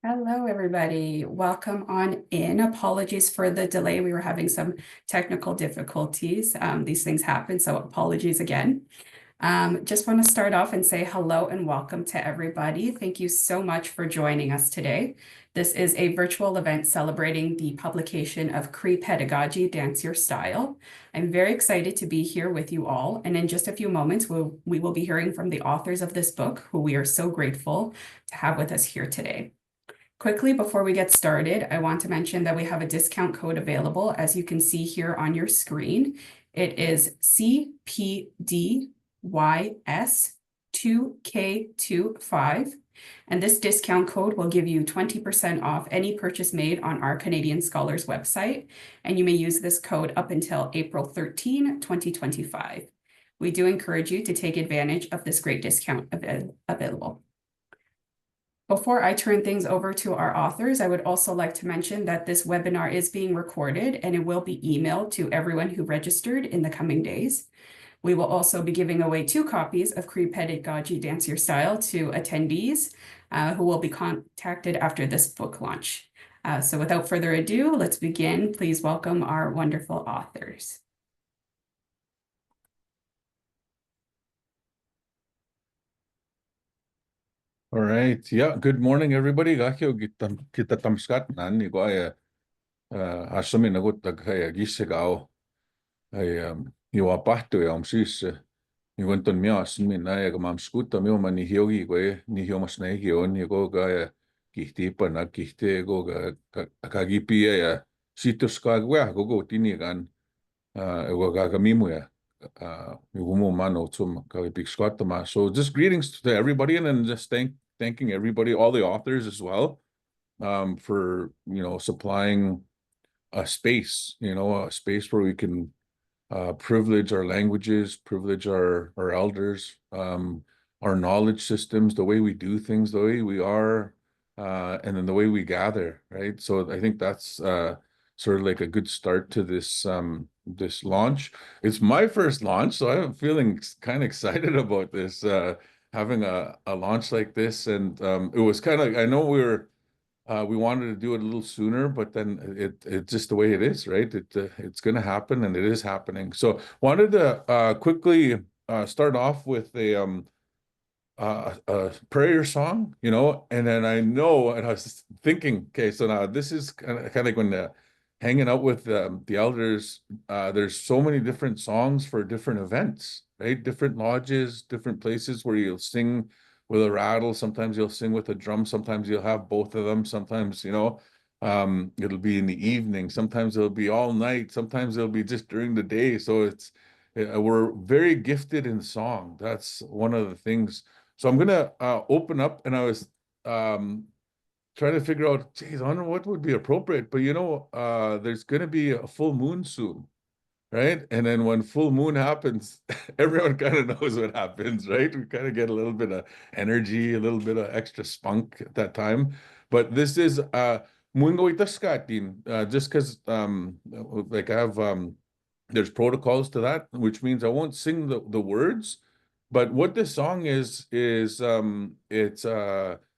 Hello, everybody. Welcome on in. Apologies for the delay. We were having some technical difficulties. These things happen, so apologies again. Just want to start off and say hello and welcome to everybody. Thank you so much for joining us today. This is a virtual event celebrating the publication of Cree Pedagogy, Dance Your Style. I'm very excited to be here with you all, and in just a few moments, we will be hearing from the authors of this book, who we are so grateful to have with us here today. Quickly, before we get started, I want to mention that we have a discount code available, as you can see here on your screen. It is CPDYS2K25, and this discount code will give you 20% off any purchase made on our Canadian Scholars website, and you may use this code up until April 13, 2025. We do encourage you to take advantage of this great discount available. Before I turn things over to our authors, I would also like to mention that this webinar is being recorded and it will be emailed to everyone who registered in the coming days. We will also be giving away 2 copies of Cree Pedagogy Dance Your Style to attendees who will be contacted after this book launch. So without further ado, let's begin. Please welcome our wonderful authors. All right. Yeah. Good morning, everybody. Gakyo kita tamskat nan ni ko ay asami nagot kaya gisegao ay iwapahto ya sis iwenton mia asmi na ya gamam skuta mio mani hiogi ko ni hiomas na hion ni ko kaya kihti pa na kihte ko kagipi ya sitos ka gwa ko tini kan ko kagamimu ya so just greetings to everybody, and then just thanking everybody, all the authors as well, for supplying a space, a space where we can privilege our languages, privilege our elders, our knowledge systems, the way we do things, the way we are, and then the way we gather, right? So I think that's sort of like a good start to this this launch. It's my first launch, so I'm feeling kind of excited about this, having a launch like this. And it was kind of, I know we wanted to do it a little sooner, but then it's just the way it is, right? It's going to happen, and it is happening. So wanted to quickly start off with a prayer song, and then and I was thinking, okay, so now this is kind of like when hanging out with the elders, there's so many different songs for different events, right? Different lodges, different places where you'll sing with a rattle. Sometimes you'll sing with a drum. Sometimes you'll have both of them. Sometimes, it'll be in the evening. Sometimes it'll be all night. Sometimes it'll be just during the day. So we're very gifted in song. That's one of the things. So I'm gonna open up, and I was trying to figure out, geez, I don't know what would be appropriate, but there's gonna be a full moon soon, right? And then when full moon happens, everyone kind of knows what happens, right? We kind of get a little bit of energy, a little bit of extra spunk at that time. But this is Mungo Itaskatin, just because like I have there's protocols to that, which means I won't sing the words. But what this song is it's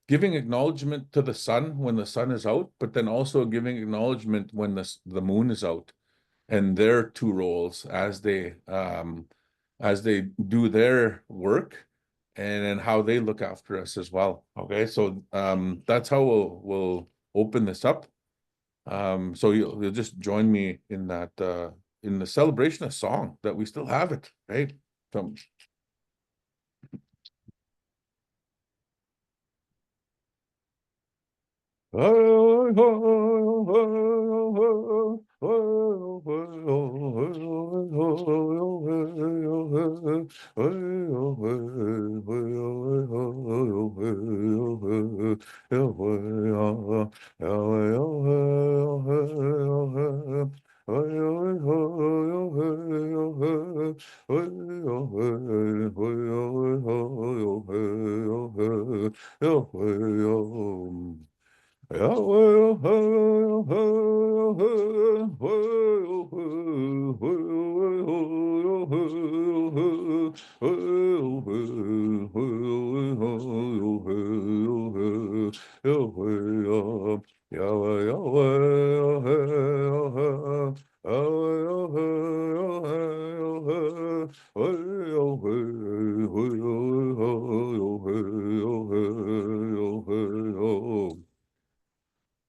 giving acknowledgement to the sun when the sun is out, but then also giving acknowledgement when the moon is out, and their 2 roles as they do their work, and then how they look after us as well. Okay, so that's how we'll open this up. So you'll just join me in that in the celebration of song that we still have it, right? So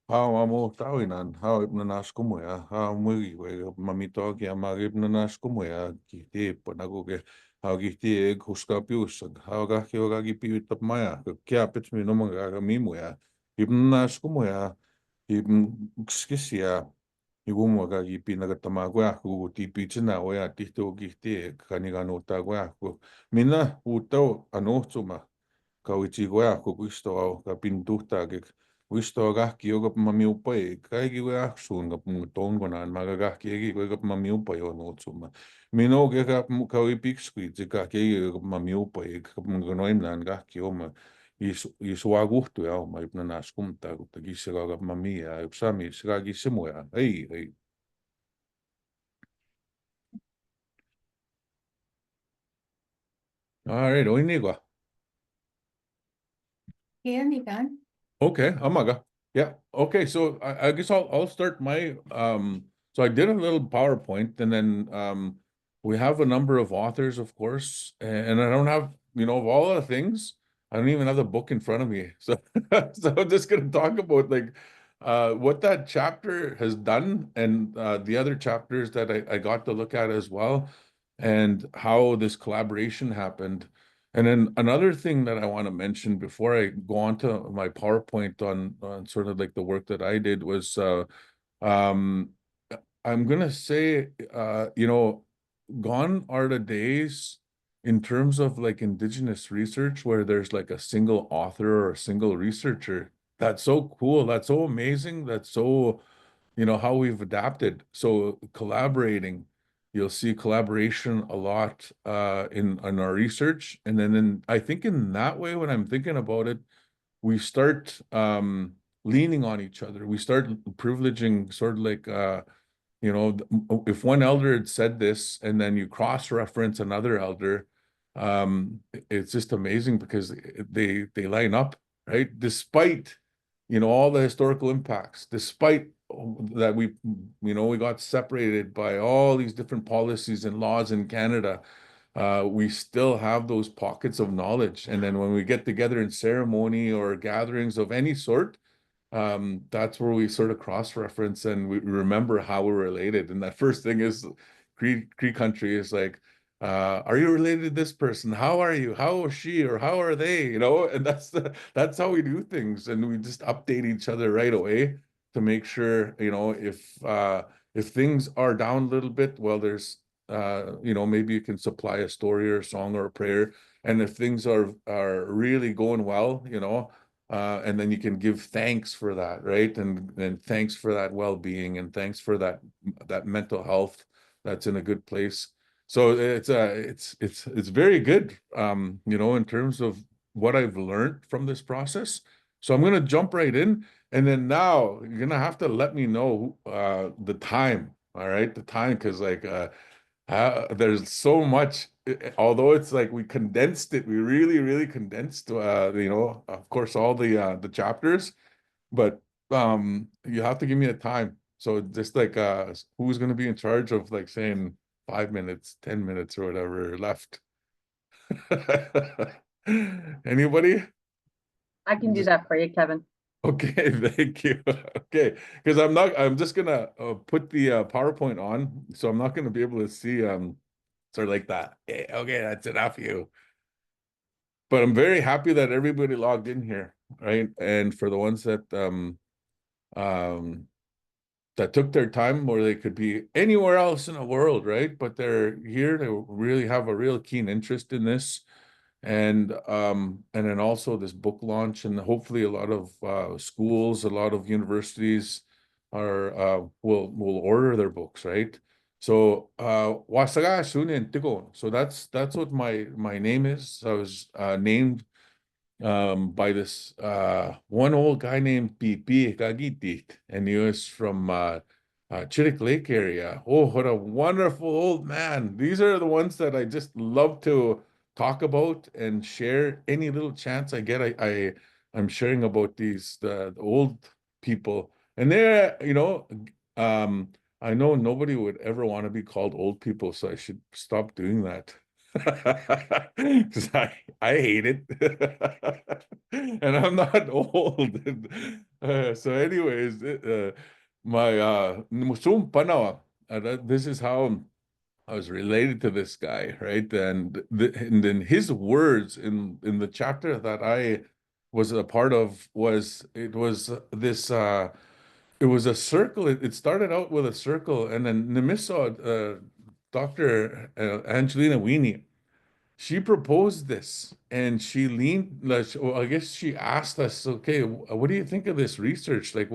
Hawamo tawinan, hawip na naskumuya, hawmuri we mamito kya magip na naskumuya, kiti panaguge, hawgiti huska piusag, hawga kyoga gipiut maya, kya pits mi no mga mimuya, ibn naskumuya, ibn skisia, ibumuga gipi nagatamaguya, tipi china wea tihto gihti, kanigano taguya, mina uto anotsuma. Kauichigoya ko gusto ako kapintuta kik gusto agaki yo kap mamiupay kay giwa aksun kap muton ko na magagaki egi ko kap mamiupay yo no tsuma mino ke kap kauipik squid ka ke kap mamiupay kap mgonoim lan gaki yo ma iswa gusto ya ma ipna naskum ta ko tagisa kap mamia ipsami siga gisimo ya hey. All right, oinigo. Ian, you done? Okay, Amaga. Yeah. Okay. So I guess I'll start my so I did a little PowerPoint and then we have a number of authors, of course, and I don't have, of all the things, I don't even have the book in front of me. So so I'm just gonna talk about like what that chapter has done and the other chapters that I got to look at as well, and how this collaboration happened. And then another thing that I want to mention before I go on to my PowerPoint on sort of like the work that I did was um I'm gonna say gone are the days in terms of like indigenous research where there's like a single author or a single researcher. That's so cool. That's so amazing. That's so how we've adapted. So collaborating, you'll see collaboration a lot in our research. And then I think in that way, when I'm thinking about it, we start leaning on each other. We start privileging sort of like if one elder had said this and then you cross-reference another elder, it's just amazing because they line up, right? Despite all the historical impacts, despite that we got separated by all these different policies and laws in Canada, we still have those pockets of knowledge. And then when we get together in ceremony or gatherings of any sort, that's where we sort of cross-reference and we remember how we're related. And that first thing is Cree country is like, are you related to this person? How are you? How is she or how are they? And that's how we do things. And we just update each other right away to make sure, if things are down a little bit, well, there's maybe you can supply a story or a song or a prayer. And if things are really going well, and then you can give thanks for that, right? And thanks for that well-being and thanks for that mental health that's in a good place. So it's very good, in terms of what I've learned from this process. So I'm gonna jump right in, and then now you're gonna have to let me know the time. All right, the time, because like there's so much, although it's like we condensed it, we really, really condensed, of course, all the chapters, but you have to give me a time. So just like who's going to be in charge of like saying 5 minutes, 10 minutes or whatever left? Anybody? I can do that for you, Kevin. Okay, thank you. Okay, because I'm just gonna put the PowerPoint on, so I'm not gonna be able to see sort of like that. Okay, that's enough of you. But I'm very happy that everybody logged in here, right? And for the ones um that took their time, or they could be anywhere else in the world, right? But they're here to really have a real keen interest in this. And then also this book launch, and hopefully a lot of schools, a lot of universities will order their books, right? So Wasaga Sunin Tigo. So that's what my name is. I was named by this one old guy named Pipi Kagitit, and he was from Chittick Lake area. Oh, what a wonderful old man. These are the ones that I just love to talk about and share any little chance I get. I'm sharing about the old people, and they're, I know nobody would ever want to be called old people, so I should stop doing that. Because I hate it. And I'm not old. So anyways, my Musum Panawa, this is how I was related to this guy, right? And then his words in the chapter that I was a part of was it was this it was a circle. It started out with a circle, and then Nimiso, Dr. Angelina Weenie, she proposed this, and she leaned, like, well, I guess she asked us, okay, what do you think of this research? Like,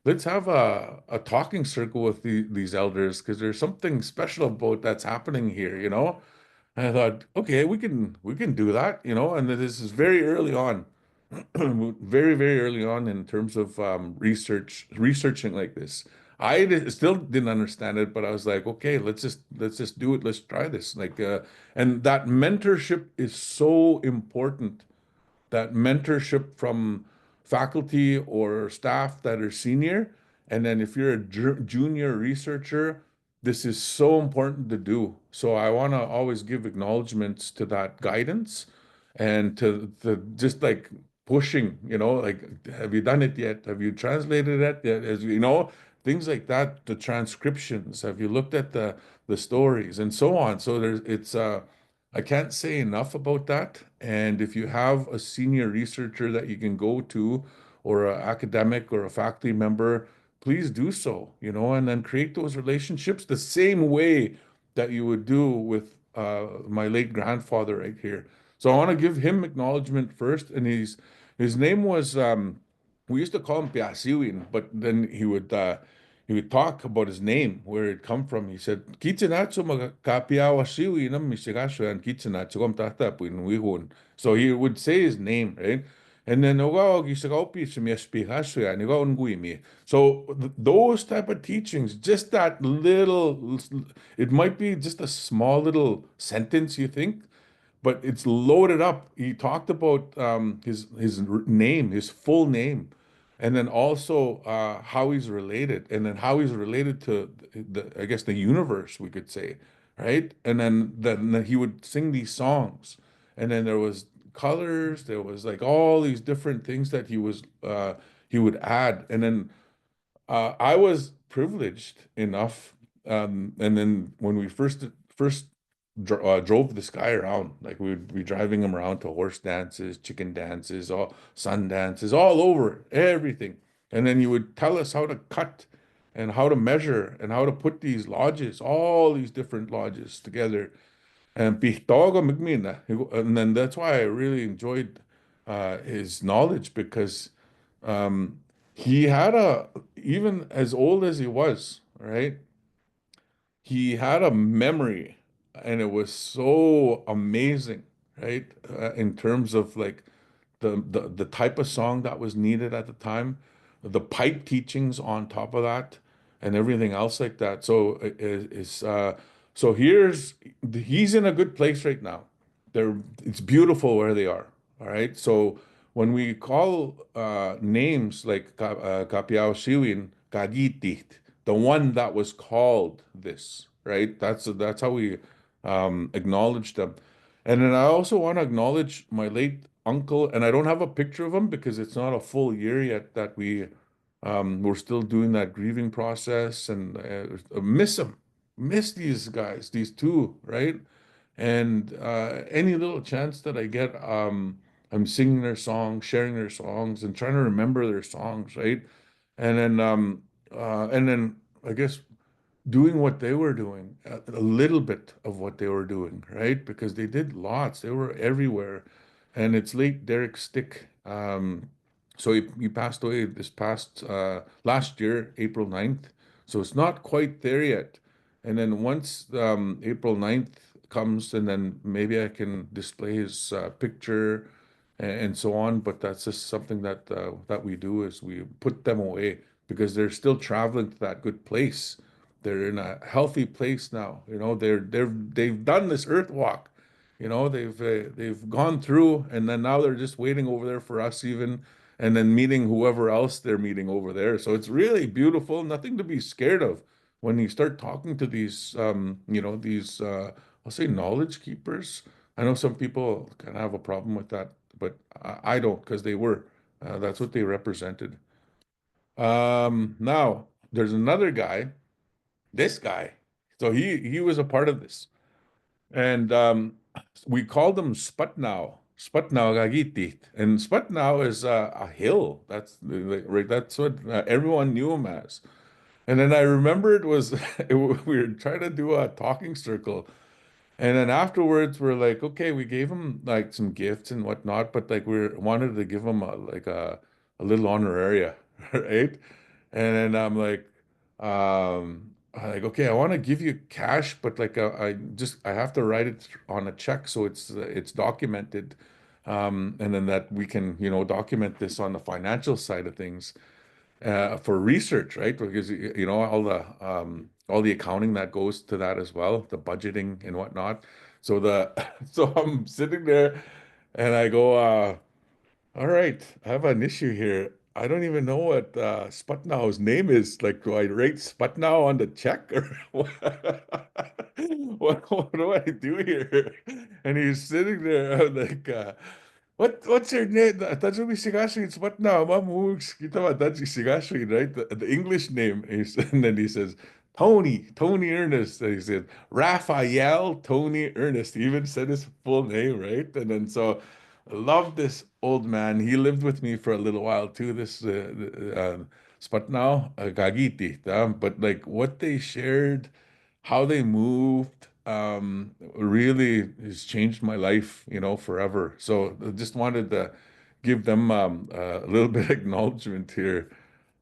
let's have a talking circle with these elders, because there's something special about that's happening here, you know? And I thought, okay, we can do that, you know, and this is very early on, very, very early on in terms of researching like this. Still didn't understand it, but I was like, okay, let's just do it. Let's try this. Like, and that mentorship is so important, that mentorship from faculty or staff that are senior. And then if you're a junior researcher, this is so important to do. So I want to always give acknowledgments to that guidance, and to just like pushing, like, have you done it yet? Have you translated it yet? As you know, things like that, the transcriptions, have you looked at the stories and so on? So I can't say enough about that. And if you have a senior researcher that you can go to, or an academic or a faculty member, please do so, and then create those relationships the same way that you would do with my late grandfather right here. So I want to give him acknowledgement first. And his name was, we used to call him Piasiwin, but then he would talk about his name, where it come from. He said, "Kitsenatsu magkapiawasiwi na misigasyo and kitsenatsu kom tatapuin wihun." So he would say his name, right? And then so those type of teachings, just that little, it might be just a small little sentence, you think, but it's loaded up. He talked about his name, his full name, and then also how he's related, and then how he's related to I guess the universe, we could say, right? And then he would sing these songs, and then there was colors, there was like all these different things that he would add, and then I was privileged enough, and then when we first drove this guy around, like we'd be driving him around to horse dances, chicken dances, all sun dances, all over everything, and then he would tell us how to cut and how to measure and how to put these lodges, all these different lodges together, and and then that's why I really enjoyed his knowledge, because um, he had even as old as he was, right? He had a memory, and it was so amazing, right? In terms of like the type of song that was needed at the time, the pipe teachings on top of that, and everything else like that. So so he's in a good place right now. It's beautiful where they are. All right. So when we call names like Kapiao Siwin, Kagitit, the one that was called this, right? That's how we acknowledge them. And then I also want to acknowledge my late uncle, and I don't have a picture of him because it's not a full year yet that we're still doing that grieving process, and miss him, miss these guys, these two, right? And any little chance that I get, I'm singing their songs, sharing their songs, and trying to remember their songs, right? And then I guess doing what they were doing, a little bit of what they were doing, right? Because they did lots, they were everywhere. And it's late Derek Stick. So he passed away this past last year, April 9th. So it's not quite there yet. And then once April 9th comes, and then maybe I can display his picture and so on. But that's just something that we do, is we put them away, because they're still traveling to that good place. They're in a healthy place now. They've done this earth walk, You know, they've gone through, and then now they're just waiting over there for us even, and then meeting whoever else they're meeting over there. So it's really beautiful, nothing to be scared of when you start talking to these, these, I'll say knowledge keepers. I know some people can have a problem with that, but I don't because they were. That's what they represented. Now there's another guy, this guy. So he was a part of this. And we called him Sputnow, Sputnow Gagitit. And Sputnow is a hill. That's right. That's what everyone knew him as. And then I remember it was we were trying to do a talking circle, and then afterwards we're like, okay, we gave him like some gifts and whatnot, but like wanted to give him a little honoraria, right? And then I'm like, okay, I want to give you cash, but like I have to write it on a check so it's documented, and then that we can document this on the financial side of things for research, right? Because all the accounting that goes to that as well, the budgeting and whatnot. So so I'm sitting there and I go, all right, I have an issue here. I don't even know what Sputnow's name is. Like, do I rate Sputnow on the check or what do I do here? And he's sitting there like, what's your name? That's what we Sigashwin. Sputnow, Mamuks, kita that's Sigashwin, right? The English name is, and then he says, Tony Ernest. And he said, Raphael Tony Ernest. He even said his full name, right? And then so I love this old man. He lived with me for a little while too. This Sputnow Gagiti. But like what they shared, how they moved, really has changed my life, forever. So I just wanted to give them a little bit of acknowledgement here,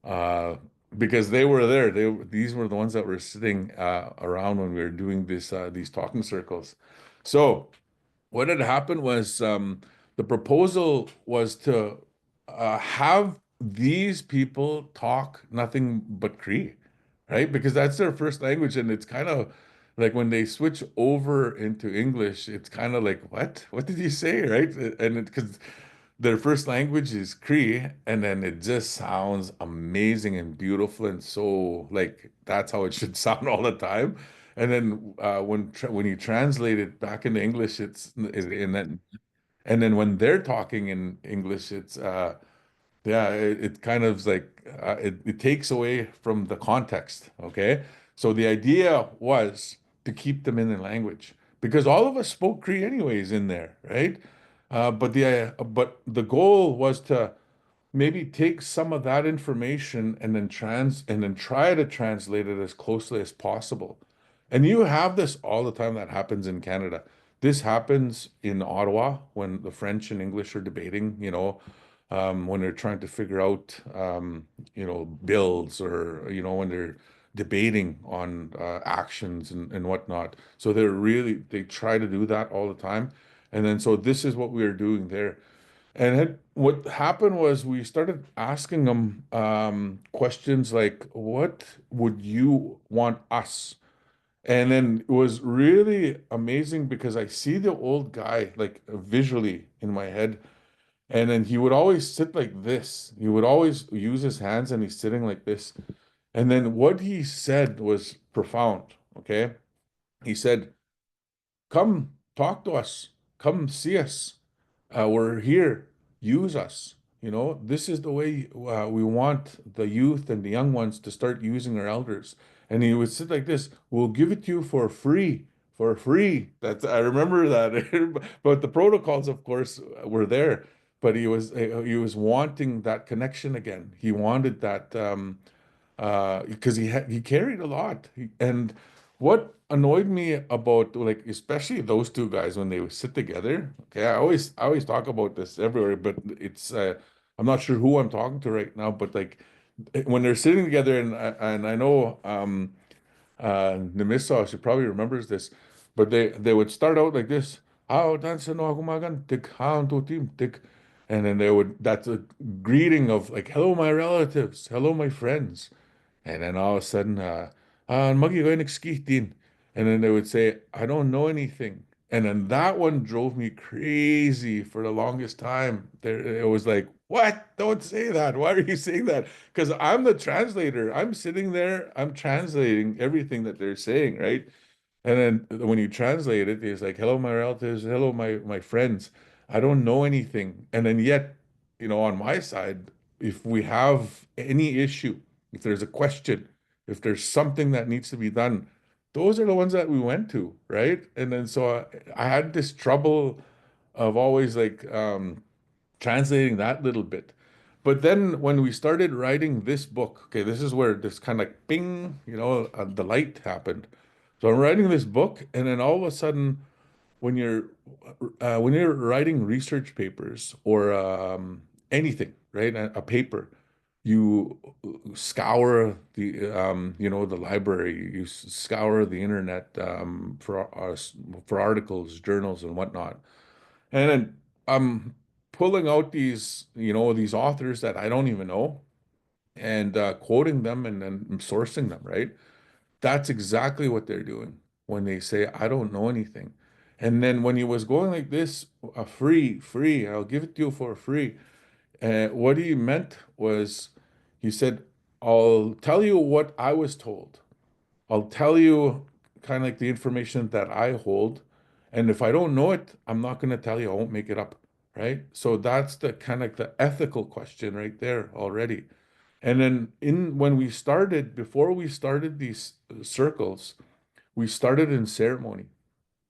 uh, because they were there. These were the ones that were sitting around when we were doing these talking circles. So what had happened was the proposal was to have these people talk nothing but Cree, right? Because that's their first language, and it's kind of like when they switch over into English, it's kind of like, what? What did you say, right? And because their first language is Cree, and then it just sounds amazing and beautiful, and so like that's how it should sound all the time. And then when you translate it back into English, and then when they're talking in English, it's yeah, it kind of like it takes away from the context. Okay, so the idea was to keep them in the language because all of us spoke Cree anyways in there, right? But the goal was to maybe take some of that information and then try to translate it as closely as possible. And you have this all the time that happens in Canada. This happens in Ottawa when the French and English are debating, when they're trying to figure out, bills or, when they're debating on actions and whatnot. So they try to do that all the time. And then so this is what we are doing there. And what happened was we started asking them questions like, what would you want us? And then it was really amazing because I see the old guy like visually in my head. And then he would always sit like this. He would always use his hands and he's sitting like this. And then what he said was profound. Okay. He said, come talk to us, come see us. We're here. Use us. This is the way we want the youth and the young ones to start using our elders. And he would sit like this. We'll give it to you for free. For free. I remember that. But the protocols, of course, were there. But he was wanting that connection again. He wanted that because he carried a lot. And what annoyed me about like especially those two guys when they would sit together. Okay, I always talk about this everywhere, but it's I'm not sure who I'm talking to right now, but like when they're sitting together and I know Nemissa, she probably remembers this, but they would start out like this. "Ah, dansa no gumagan, tik, haan to team, tik." And then that's a greeting of like, hello, my relatives, hello, my friends. And then all of a sudden, magi go and then they would say, I don't know anything. And then that one drove me crazy for the longest time. There, it was like, what? Don't say that. Why are you saying that? Because I'm the translator. I'm sitting there, I'm translating everything that they're saying, right? And then when you translate it, it's like, hello, my relatives, hello, my friends. I don't know anything. And then yet, on my side, if we have any issue, if there's a question, if there's something that needs to be done, those are the ones that we went to, right? And then so I had this trouble of always like translating that little bit. But then when we started writing this book, okay, this is where this kind of like bing, the light happened. So I'm writing this book, and then all of a sudden, when you're writing research papers or anything, right, a paper, you scour the library, you scour the internet for articles, journals, and whatnot. And then I'm pulling out these authors that I don't even know and quoting them and then sourcing them, right? That's exactly what they're doing when they say, I don't know anything. And then when he was going like this, free, I'll give it to you for free. What he meant was, he said, I'll tell you what I was told. I'll tell you kind of like the information that I hold. And if I don't know it, I'm not going to tell you. I won't make it up. Right. So that's the kind of like the ethical question right there already. And then when we started, before we started these circles, we started in ceremony,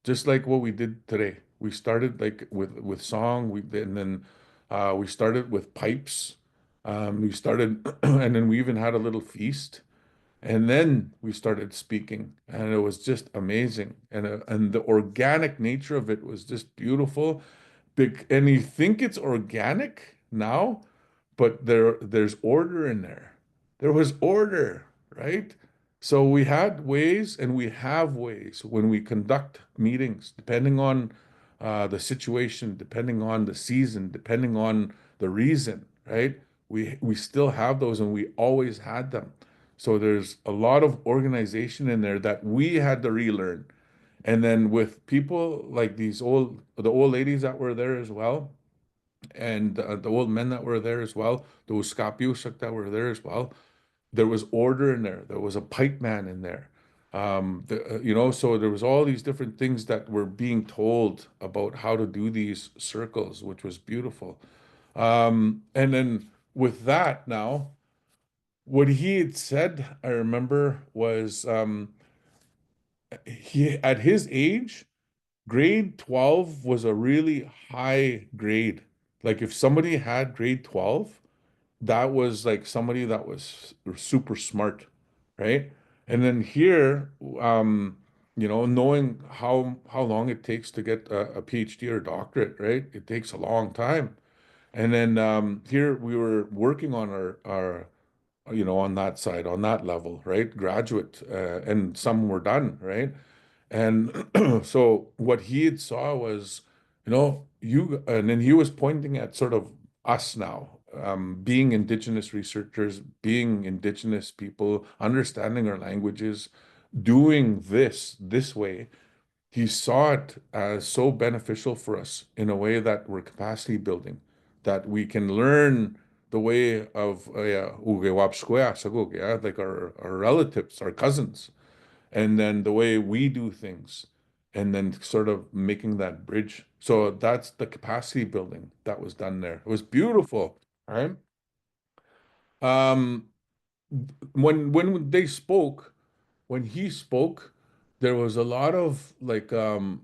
just like what we did today. We started like with song, and then we started with pipes. We started, and then we even had a little feast, and then we started speaking, and it was just amazing. And the organic nature of it was just beautiful. And you think it's organic now, but there's order in there. There was order, right? So we had ways and we have ways when we conduct meetings, depending on the situation, depending on the season, depending on the reason, right? We still have those and we always had them. So there's a lot of organization in there that we had to relearn. And then with people like the old ladies that were there as well, and the old men that were there as well, those Skapiusak that were there as well, there was order in there. There was a pipe man in there. So there was all these different things that were being told about how to do these circles, which was beautiful. And then with that now, what he had said, I remember, was he at his age, grade 12 was a really high grade. Like if somebody had grade 12, that was like somebody that was super smart, right? And then here, knowing how long it takes to get a PhD or doctorate, right? It takes a long time. And then here we were working on our on that side, on that level, right? Graduate, and some were done, right? And so what he had saw was, and then he was pointing at sort of us now, being Indigenous researchers, being Indigenous people, understanding our languages, doing this way. He saw it as so beneficial for us in a way that we're capacity building, that we can learn the way of like our relatives, our cousins, and then the way we do things, and then sort of making that bridge. So that's the capacity building that was done there. It was beautiful, right? Um, when they spoke, when he spoke, there was a lot of like I don't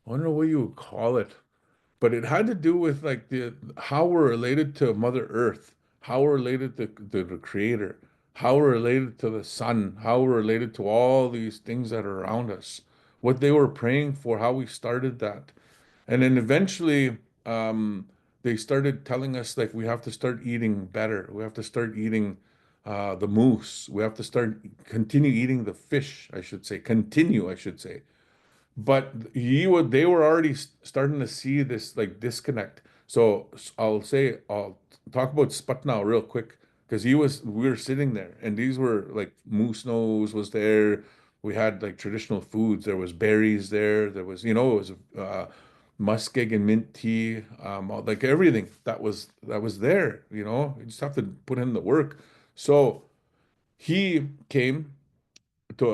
know what you would call it, but it had to do with like the how we're related to Mother Earth, how we're related to the Creator, how we're related to the sun, how we're related to all these things that are around us, what they were praying for, how we started that. And then eventually they started telling us like we have to start eating better. We have to start eating the moose. We have to continue eating the fish, I should say, continue, I should say. But they were already starting to see this like disconnect. So I'll talk about Sputnow real quick because we were sitting there and these were like Moose Nose was there, We had like traditional foods. There was berries there. There was, it was muskeg and mint tea, like everything that was there. You just have to put in the work. So he came to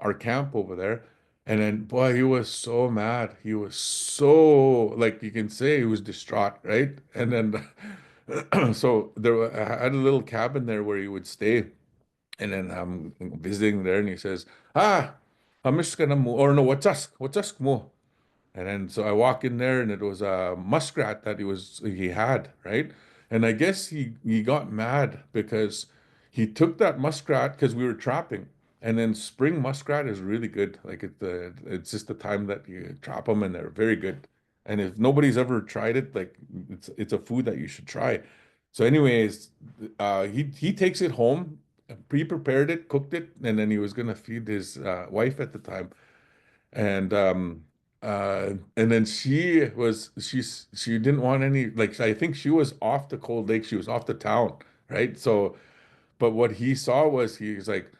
our camp over there, and then boy, he was so mad. He was so like you can say he was distraught, right? And then so I had a little cabin there where he would stay, and then I'm visiting there, and he says, "Ah, I'm just gonna mo or no, what's us mo?" And then so I walk in there and it was a muskrat that he had, right? And I guess he got mad because he took that muskrat because we were trapping. And then spring muskrat is really good. Like it's just the time that you trap them and they're very good. And if nobody's ever tried it, like it's a food that you should try. So anyways, he takes it home, pre-prepared it, cooked it, and then he was gonna feed his wife at the time. And then she didn't want any, like I think she was off the Cold Lake, she was off the town, right? So but what he saw was he's like,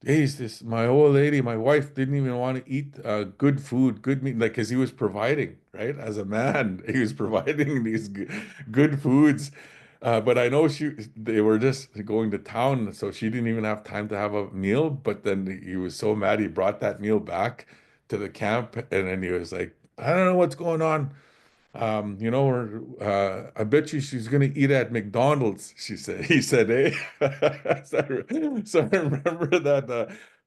geez, this my old lady, my wife didn't even want to eat good food, good meat, like because he was providing, right? As a man, he was providing these good foods. But I know they were just going to town, so she didn't even have time to have a meal. But then he was so mad, he brought that meal back to the camp, and then he was like, I don't know what's going on. Or I bet you she's gonna eat at McDonald's, she said. He said, hey. So I remember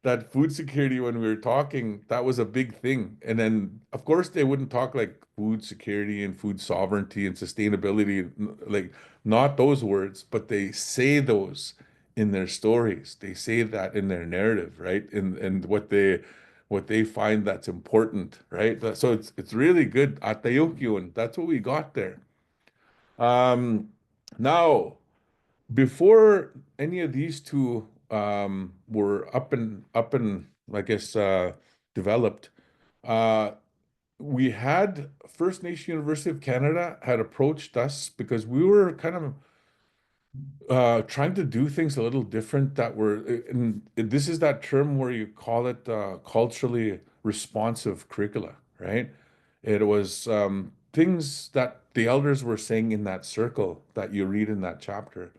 that food security when we were talking, that was a big thing. And then of course they wouldn't talk like food security and food sovereignty and sustainability, like not those words, but they say those in their stories. They say that in their narrative, right? And what they find that's important, right? So it's really good. Atayukyun, that's what we got there. Um, Now, before any of these two were up and I guess developed, uh, we had First Nation University of Canada had approached us because we were kind of trying to do things a little different that were, and this is that term where you call it culturally responsive curricula, right? It was things that the elders were saying in that circle that you read in that chapter.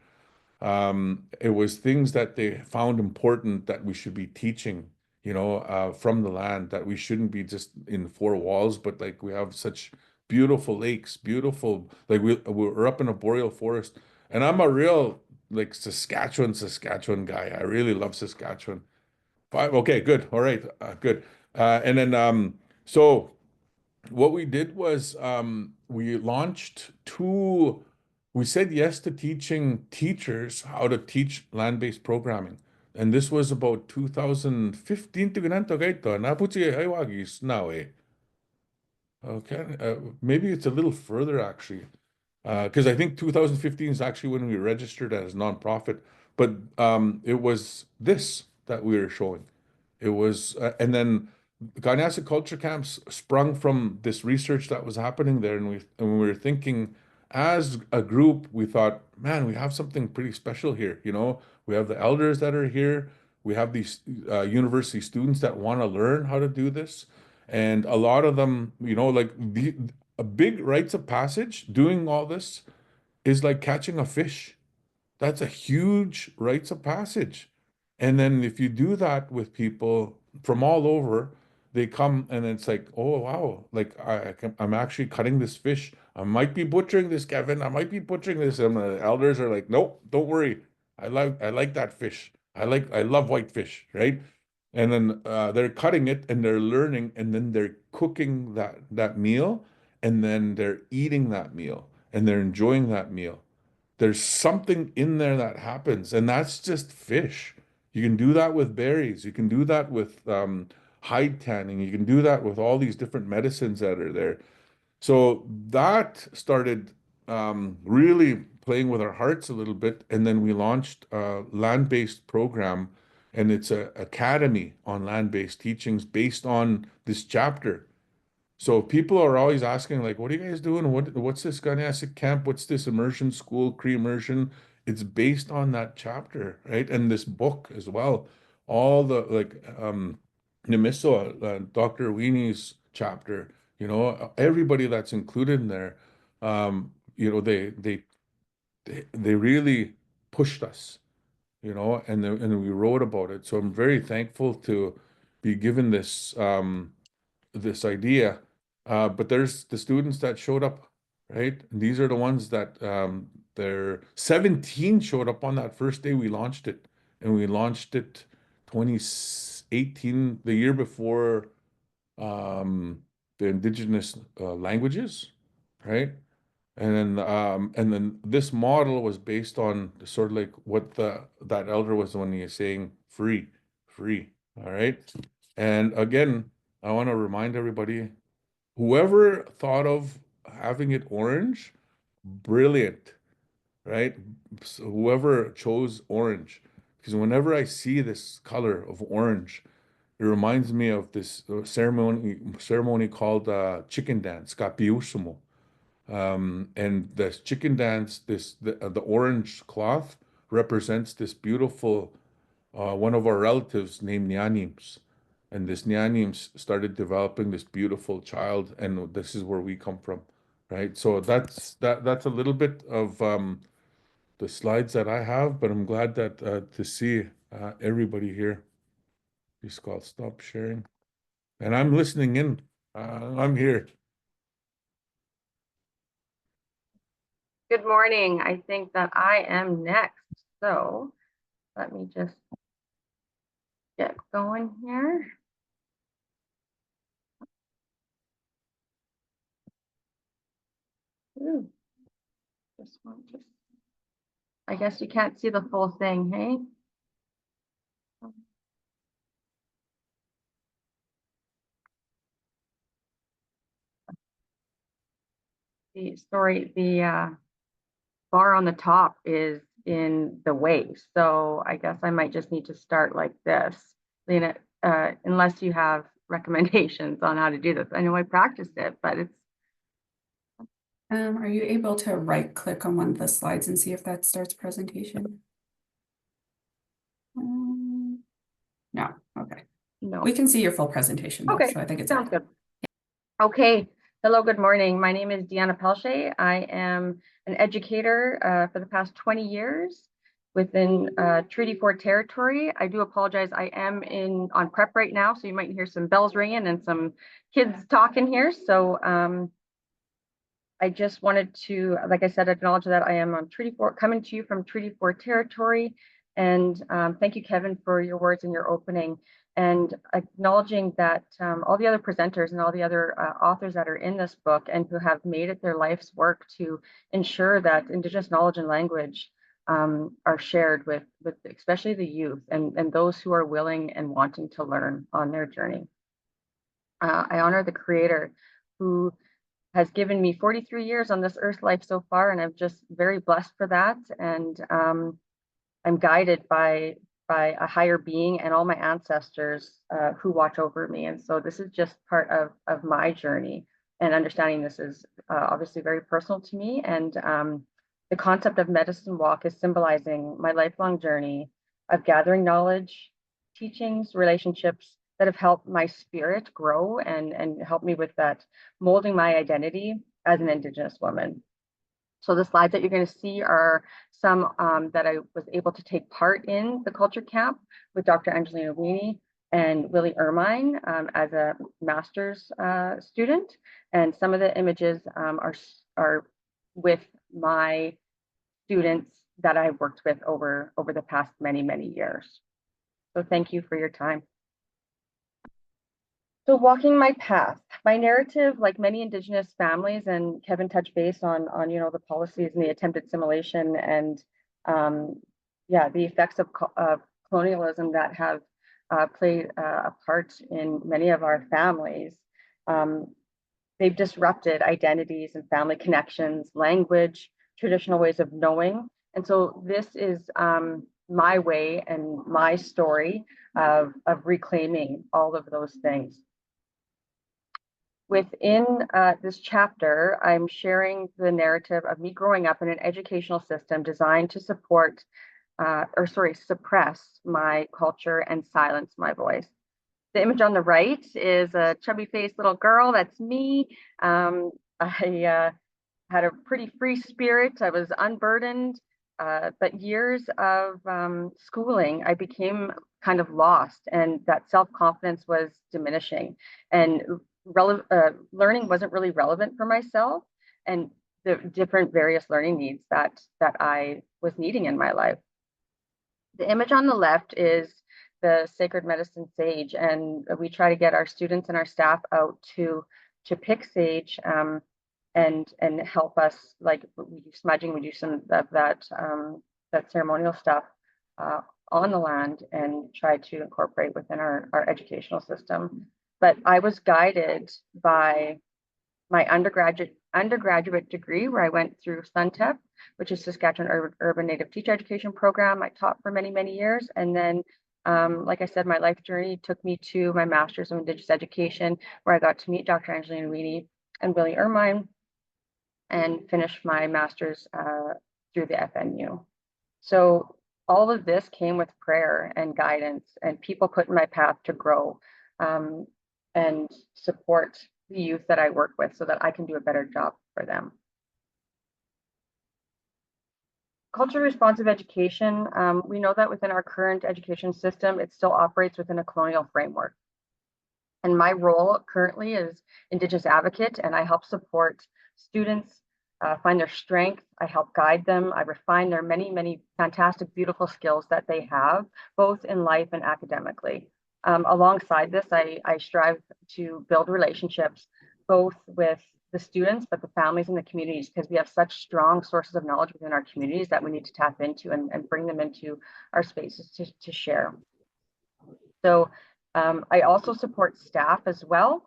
It was things that they found important that we should be teaching, from the land, that we shouldn't be just in four walls, but like we have such beautiful lakes, beautiful, like we're up in a boreal forest. And I'm a real like Saskatchewan guy. I really love Saskatchewan. Okay, good. All right, good. And then so what we did was we launched we said yes to teaching teachers how to teach land-based programming. And this was about 2015 to now, eh? Okay, maybe it's a little further actually, because I think 2015 is actually when we registered as nonprofit. But it was this that we were showing. It was, and then Ganyasa culture camps sprung from this research that was happening there, and we were thinking, as a group, we thought, man, we have something pretty special here. We have the elders that are here. We have these university students that want to learn how to do this, and a lot of them, like a big rites of passage doing all this is like catching a fish. That's a huge rites of passage. And then if you do that with people from all over, they come and it's like, oh wow, like I'm actually cutting this fish. I might be butchering this, Kevin. I might be butchering this. And the elders are like, nope, don't worry. I like that fish. I love white fish, right? And then they're cutting it and they're learning and then they're cooking that meal and then they're eating that meal and they're enjoying that meal. There's something in there that happens, and that's just fish. You can do that with berries. You can do that with hide tanning. You can do that with all these different medicines that are there. So that started really playing with our hearts a little bit, and then we launched a land-based program, and it's an academy on land-based teachings based on this chapter. So people are always asking, like, what are you guys doing? What's this Ganyasik camp? What's this immersion school, Cree immersion? It's based on that chapter, right? And this book as well all the like Nimiso, Dr. Weenie's chapter, you know, everybody that's included in there, you know, they really pushed us, you know, and we wrote about it. So I'm very thankful to be given this this idea. But there's the students that showed up, right? And these are the ones that they're 17 showed up on that first day we launched it. And we launched it 2018, the year before the indigenous languages, right? And then this model was based on sort of like what that elder was when he is saying free, free. All right. And again, I want to remind everybody, whoever thought of having it orange, brilliant, right? So whoever chose orange, because whenever I see this color of orange, it reminds me of this ceremony called chicken dance, kapiusumo. And this chicken dance, the orange cloth represents this beautiful one of our relatives named Nyanims. And this Nyanims started developing this beautiful child, and this is where we come from, right? So that's a little bit of the slides that I have, but I'm glad that to see everybody here. Please call stop sharing. And I'm listening in. I'm here. Good morning. I think that I am next. So let me just get going here. Ooh, just want to, I guess you can't see the full thing, hey? The bar on the top is in the way. So I guess I might just need to start like this, Lena, unless you have recommendations on how to do this. I know I practiced it, but it's. Are you able to right click on one of the slides and see if that starts presentation? No, okay. No. We can see your full presentation though, Okay, so I think it's sounds good. Okay, hello, good morning. My name is Deanna Pelche. I am an educator for the past 20 years within Treaty 4 territory. I do apologize, I am on prep right now, so you might hear some bells ringing and some kids talking here. So I just wanted to, like I said, acknowledge that I am on Treaty 4, coming to you from Treaty 4 territory. And thank you, Kevin, for your words in your opening, and acknowledging that all the other presenters and all the other authors that are in this book and who have made it their life's work to ensure that Indigenous knowledge and language are shared with especially the youth and those who are willing and wanting to learn on their journey. I honor the Creator who has given me 43 years on this earth life so far, and I'm just very blessed for that. And I'm guided by a higher being and all my ancestors who watch over me. And so this is just part of my journey, and understanding this is obviously very personal to me. And the concept of medicine walk is symbolizing my lifelong journey of gathering knowledge, teachings, relationships that have helped my spirit grow and help me with that molding my identity as an Indigenous woman. So the slides that you're going to see are some that I was able to take part in the culture camp with Dr. Angelina Weenie and Willie Ermine as a master's student. And some of the images are with my students that I've worked with over the past many, many years. So thank you for your time. So walking my path, my narrative, like many Indigenous families, and Kevin touched base on the policies and the attempted assimilation and the effects of colonialism that have played a part in many of our families. They've disrupted identities and family connections, language, traditional ways of knowing. And so this is my way and my story of reclaiming all of those things. Within this chapter, I'm sharing the narrative of me growing up in an educational system designed to support suppress my culture and silence my voice. The image on the right is a chubby-faced little girl. That's me. I had a pretty free spirit. I was unburdened, but years of schooling, I became kind of lost, and that self-confidence was diminishing, and learning wasn't really relevant for myself, and the different various learning needs that I was needing in my life. The image on the left is the sacred medicine sage, and we try to get our students and our staff out to pick sage and help us. Like, we do smudging, we do some of that ceremonial stuff on the land, and try to incorporate within our educational system. But I was guided by my undergraduate degree, where I went through SUNTEP, which is Saskatchewan Urban Native Teacher Education Program. I taught for many, many years. And then, like I said, my life journey took me to my Master's of Indigenous Education, where I got to meet Dr. Angeline Weenie and Willie Ermine, and finish my Master's through the FNU. So all of this came with prayer and guidance, and people put in my path to grow and support the youth that I work with, so that I can do a better job for them. Culturally responsive education, we know that within our current education system, it still operates within a colonial framework. And my role currently is Indigenous advocate, and I help support students find their strength. I help guide them. I refine their many, many fantastic, beautiful skills that they have, both in life and academically. Alongside this, I strive to build relationships, both with the students, but the families and the communities, because we have such strong sources of knowledge within our communities that we need to tap into and bring them into our spaces to share. So I also support staff as well.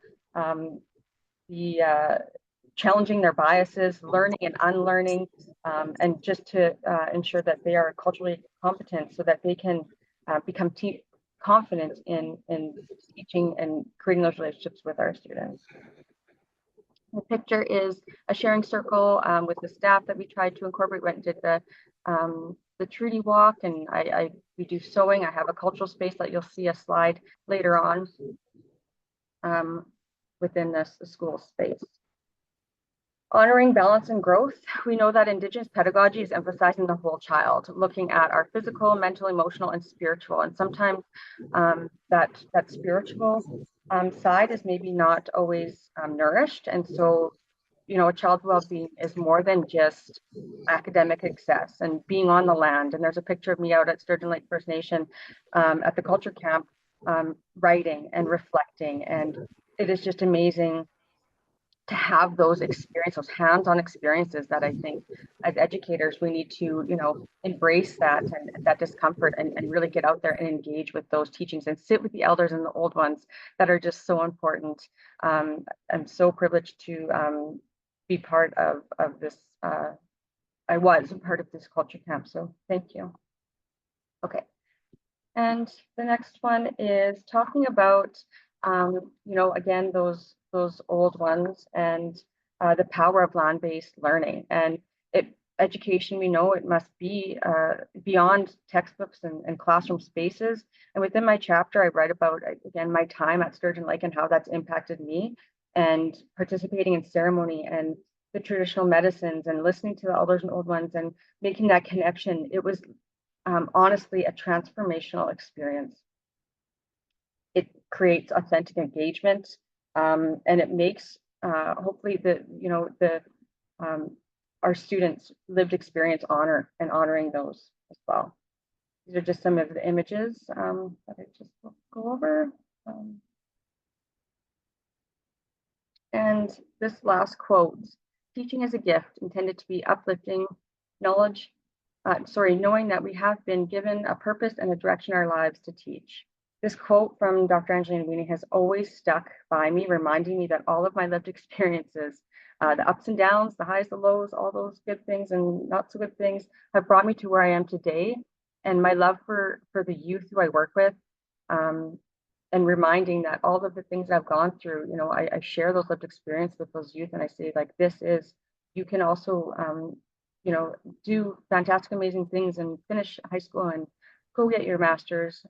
Challenging their biases, learning and unlearning, and just to ensure that they are culturally competent, so that they can become confident in teaching and creating those relationships with our students. The picture is a sharing circle with the staff that we tried to incorporate. Went and did the treaty walk, and we do sewing. I have a cultural space that you'll see a slide later on within the school space. Honoring balance and growth. We know that Indigenous pedagogy is emphasizing the whole child, looking at our physical, mental, emotional, and spiritual. And sometimes that spiritual side is maybe not always nourished. And so, you know, a child's well-being is more than just academic success and being on the land. And there's a picture of me out at Sturgeon Lake First Nation at the culture camp, writing and reflecting. And it is just amazing to have those experiences, those hands-on experiences, that I think as educators, we need to, you know, embrace that and that discomfort, and really get out there and engage with those teachings and sit with the elders and the old ones that are just so important. I'm so privileged to be part of this. I was part of this culture camp, so thank you. Okay, and the next one is talking about, you know, again, those old ones, and the power of land-based learning. And education, we know it must be beyond textbooks and classroom spaces. And within my chapter, I write about, again, my time at Sturgeon Lake and how that's impacted me, and participating in ceremony and the traditional medicines, and listening to the elders and old ones and making that connection. It was honestly a transformational experience. It creates authentic engagement, and it makes hopefully our students' lived experience honoring those as well. These are just some of the images that I just will go over. And this last quote: teaching is a gift intended to be uplifting, knowing that we have been given a purpose and a direction in our lives to teach. This quote from Dr. Angeline Weenie has always stuck by me, reminding me that all of my lived experiences, the ups and downs, the highs, the lows, all those good things and not so good things, have brought me to where I am today. And my love for the youth who I work with, and reminding that all of the things I've gone through, you know, I share those lived experience with those youth, and I say, like, this is, you can also you know, do fantastic, amazing things and finish high school and go get your master's.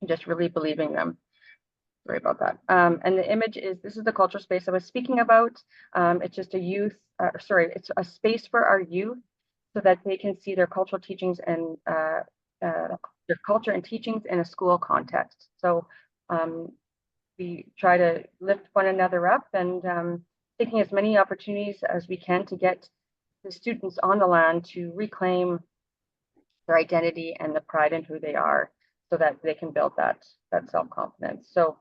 Just really believing them. Sorry about that. And the image is, this is the cultural space I was speaking about. It's just a youth, it's a space for our youth so that they can see their cultural teachings and their culture and teachings in a school context. So we try to lift one another up and taking as many opportunities as we can to get the students on the land to reclaim their identity and the pride in who they are so that they can build that self-confidence. So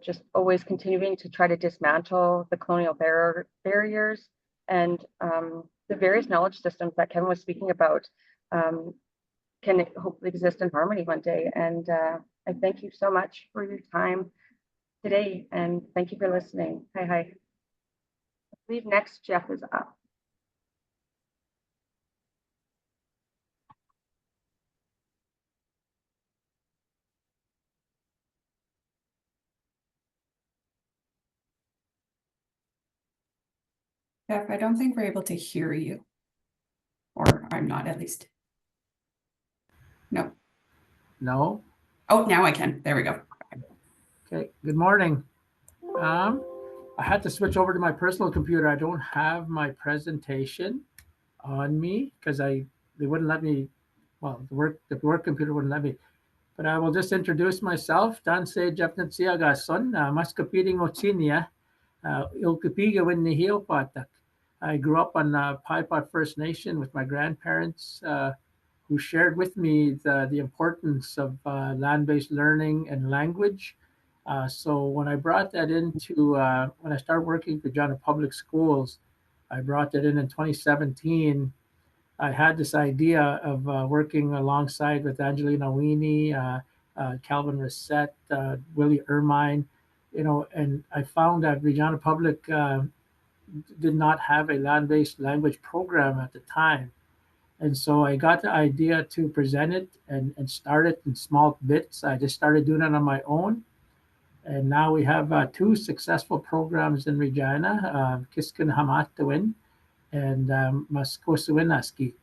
just always continuing to try to dismantle the colonial barriers and the various knowledge systems that Kevin was speaking about can hopefully exist in harmony one day. And I thank you so much for your time today, and thank you for listening. Hi. I believe next Jeff is up. Jeff, I don't think we're able to hear you. Or I'm not, at least. No. No? Oh, now I can. There we go. Okay, good morning. I had to switch over to my personal computer. I don't have my presentation on me because they wouldn't let me, well, the work computer wouldn't let me. But I will just introduce myself. Dan se Japnet Siaga son, mas kapiring ochinia, ilkapiga Winnihil Patak. I grew up on Pi Pot First Nation with my grandparents who shared with me the importance of land-based learning and language. So when I brought that into, when I started working for Regina Public Schools, I brought that in 2017. I had this idea of working alongside with Angelina Weenie, Calvin Reset, Willie Ermine, and I found that Regina Public did not have a land-based language program at the time. And so I got the idea to present it and start it in small bits. I just started doing it on my own. And now we have two successful programs in Regina, Kiskin Hamatawin and Maskosuinaskik.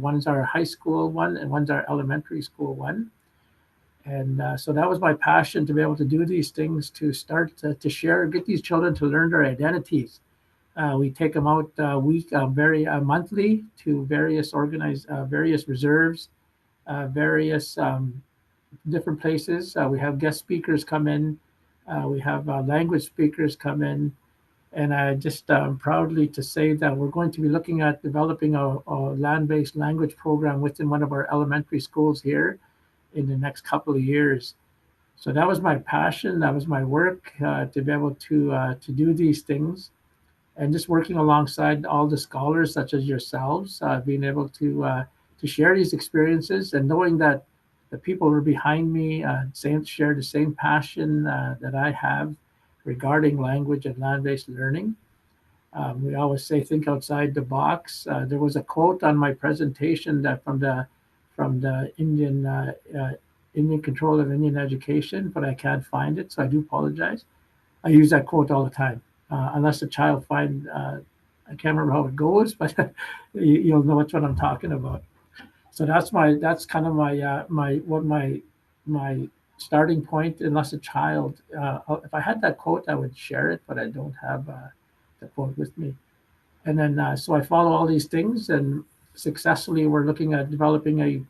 One's our high school one and one's our elementary school one. And so that was my passion to be able to do these things, to start to share, get these children to learn their identities. We take them out monthly to various various reserves, various different places. We have guest speakers come in. We have language speakers come in. And I just proudly to say that we're going to be looking at developing a land-based language program within one of our elementary schools here in the next couple of years. So that was my passion. That was my work to be able to do these things. And just working alongside all the scholars such as yourselves, being able to share these experiences and knowing that the people who are behind me share the same passion that I have regarding language and land-based learning. We always say, think outside the box. There was a quote on my presentation that from the Indian Control of Indian Education, but I can't find it, so I do apologize. I use that quote all the time. Unless the child find, I can't remember how it goes, but you'll know what I'm talking about. So that's kind of my starting point. Unless a child, if I had that quote, I would share it, but I don't have the quote with me. And then so I follow all these things, and successfully we're looking at developing a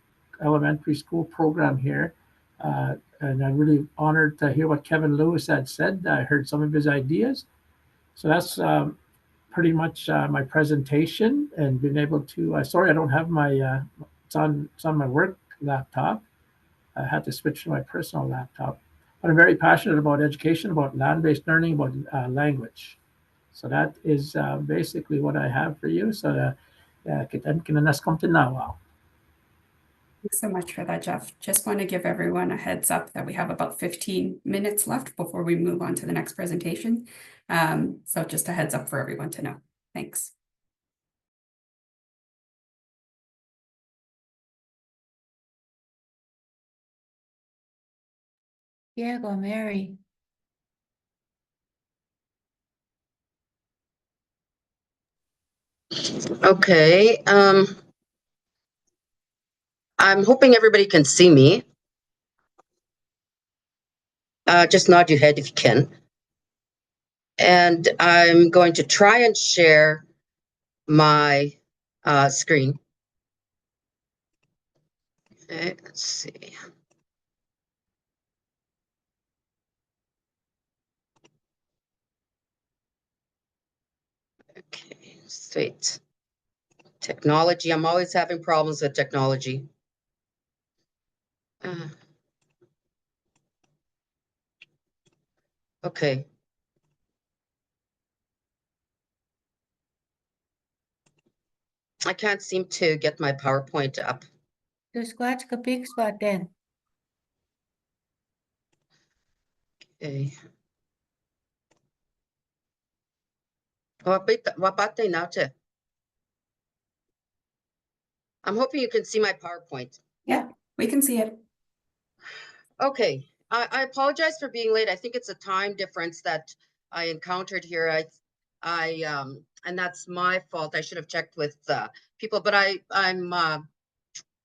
elementary school program here. And I'm really honored to hear what Kevin Lewis had said. I heard some of his ideas. So that's pretty much my presentation, and being able to, sorry, I don't have my, it's on my work laptop. I had to switch to my personal laptop. But I'm very passionate about education, about land-based learning, about language. So that is basically what I have for you. So Thanks so much for that, Jeff. Just want to give everyone a heads up that we have about 15 minutes left before we move on to the next presentation. So just a heads up for everyone to know. Thanks. Diego, Mary. Okay, I'm hoping everybody can see me. Just nod your head if you can. And I'm going to try and share my screen. Okay, let's see. Okay, sweet. Technology, I'm always having problems with technology. Okay. I can't seem to get my PowerPoint up. The scratch ka big spot then. Okay. Wapate now too. I'm hoping you can see my PowerPoint. Yeah, we can see it. Okay, I apologize for being late. I think it's a time difference that I encountered here. And that's my fault. I should have checked with people, but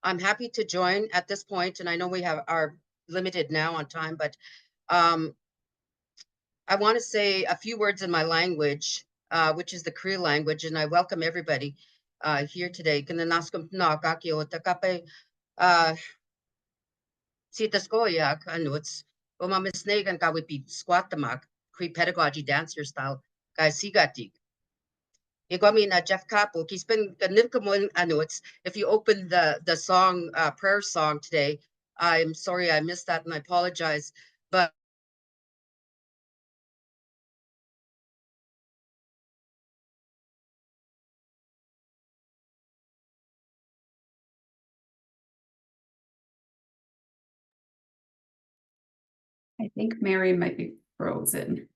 I'm happy to join at this point, and I know we are limited now on time, but I want to say a few words in my language, which is the Cree language, and I welcome everybody here today. Sitaskoyak, it's Umamisnegan Kawipi Squatamak, Cree Pedagogy Dancer Style, Guy Sigatik. Jeff Kapo, he's been it's if you open the song prayer song today, I'm sorry I missed that and I apologize. But I think Mary might be frozen.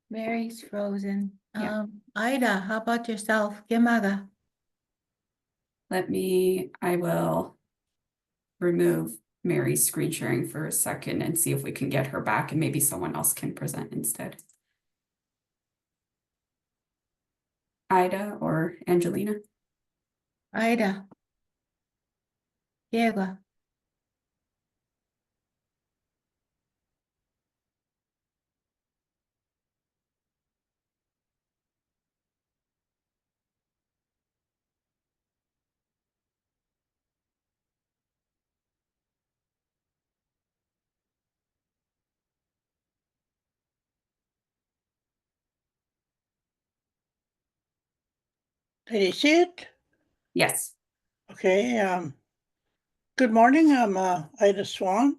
Mary's frozen. Yeah. Ida, how about yourself? Gemaga. I will remove Mary's screen sharing for a second and see if we can get her back and maybe someone else can present instead. Ida or Angelina? Ida. Diego. Did you see it? Yes. Okay. Good morning. I'm Ida Swan.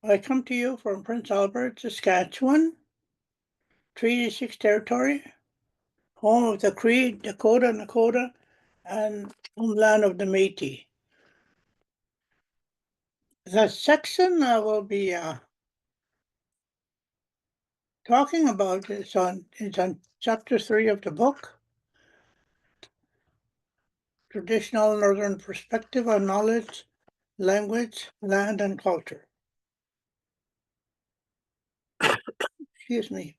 I come to you from Prince Albert, Saskatchewan, Treaty 6 territory, home of the Cree, Nakota, and homeland of the Métis. The section I will be talking about is on chapter 3 of the book, Traditional Northern Perspective on Knowledge, Language, Land, and Culture. Excuse me.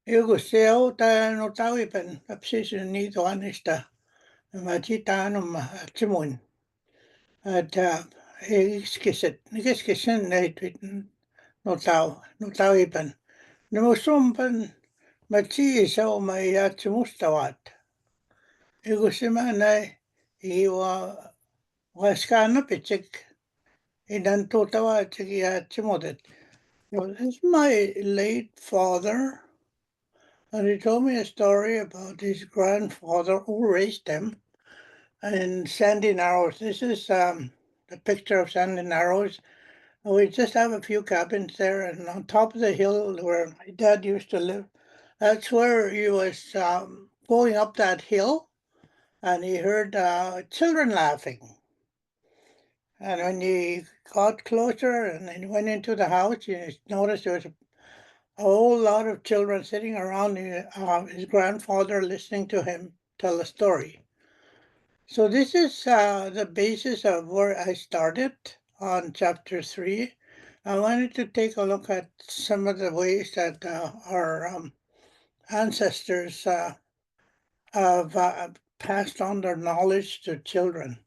Yugoseo ta no tawipan apsisun ni to anista matita no timun at iskisin no tawipan no sumpan mati so mai atmustawat Yugosima nai iwa waskana pichik idan to tawa chiki atimodet. Well, it's my late father. And he told me a story about his grandfather who raised him in Sandy Narrows. This is the picture of Sandy Narrows. We just have a few cabins there, and on top of the hill where my dad used to live, that's where he was going up that hill, and he heard children laughing. And when he got closer and then went into the house, he noticed there was a whole lot of children sitting around his grandfather listening to him tell a story. So this is the basis of where I started on chapter 3. I wanted to take a look at some of the ways that our ancestors have passed on their knowledge to children.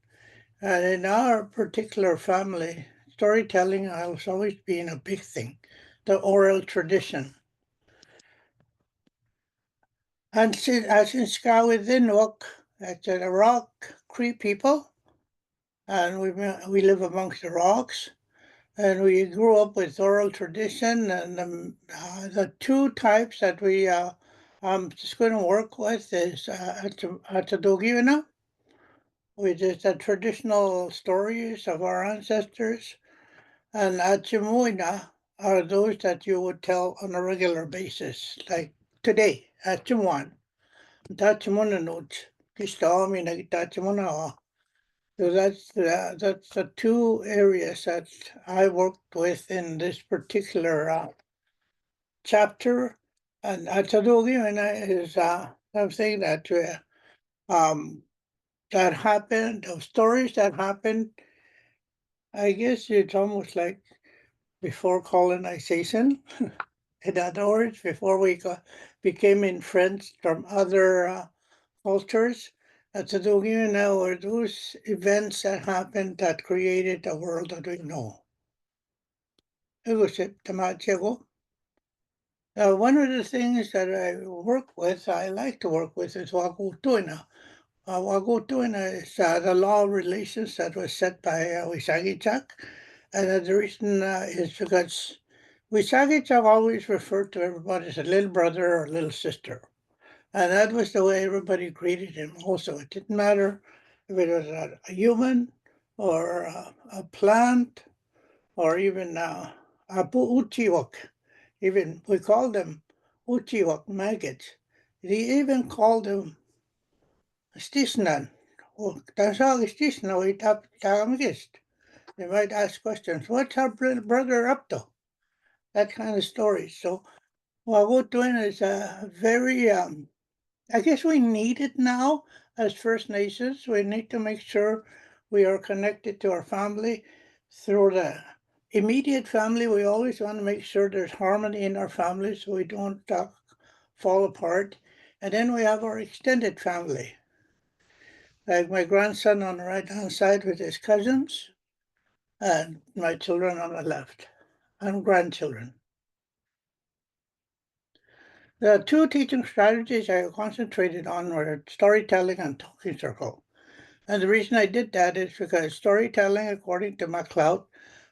And in our particular family, storytelling has always been a big thing, the oral tradition. And since within Wok, at the rock Cree people, and we live amongst the rocks, and we grew up with oral tradition. And the two types that I'm just going to work with is Atadogivina, which is the traditional stories of our ancestors, and Achimuina are those that you would tell on a regular basis, like today, Achimuan. Tachimuna notes, Kistami Tachimuna. So that's the two areas that I worked with in this particular chapter. And Atadogivina is something that that happened, those stories that happened. I guess it's almost like before colonization. In other words, before we became influenced from other cultures, Atadogivina were those events that happened that created the world that we know. One of the things that I like to work with is Wagutuina. Wagutuina is the law of relations that was set by Wisagichak. And the reason is because Wisagichak always referred to everybody as a little brother or little sister. And that was the way everybody greeted him also. It didn't matter if it was a human or a plant or even a uchiwak. Even we called them uchiwak maggots. They even called them stisnan. They might ask questions. What's our brother up to? That kind of story. So what we're doing is a very, I guess we need it now as First Nations. We need to make sure we are connected to our family through the immediate family. We always want to make sure there's harmony in our family so we don't fall apart. And then we have our extended family. Like my grandson on the right-hand side with his cousins, and my children on the left, and grandchildren. The two teaching strategies I concentrated on were storytelling and talking circle. And the reason I did that is because storytelling, according to MacLeod,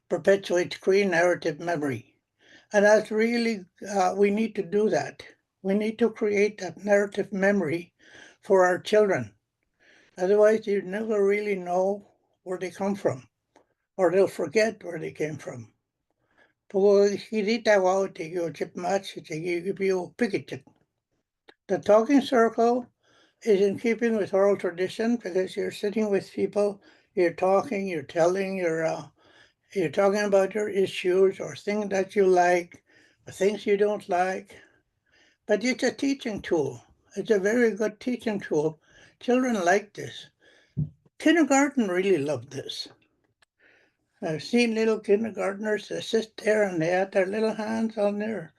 perpetuates Cree narrative memory. And that's really, we need to do that. We need to create that narrative memory for our children. Otherwise, you never really know where they come from, or they'll forget where they came from. The talking circle is in keeping with oral tradition because you're sitting with people, you're talking, you're telling, you're talking about your issues or things that you like, or things you don't like. But it's a teaching tool. It's a very good teaching tool. Children like this. Kindergarten really loved this. I've seen little kindergartners that sit there and they had their little hands on their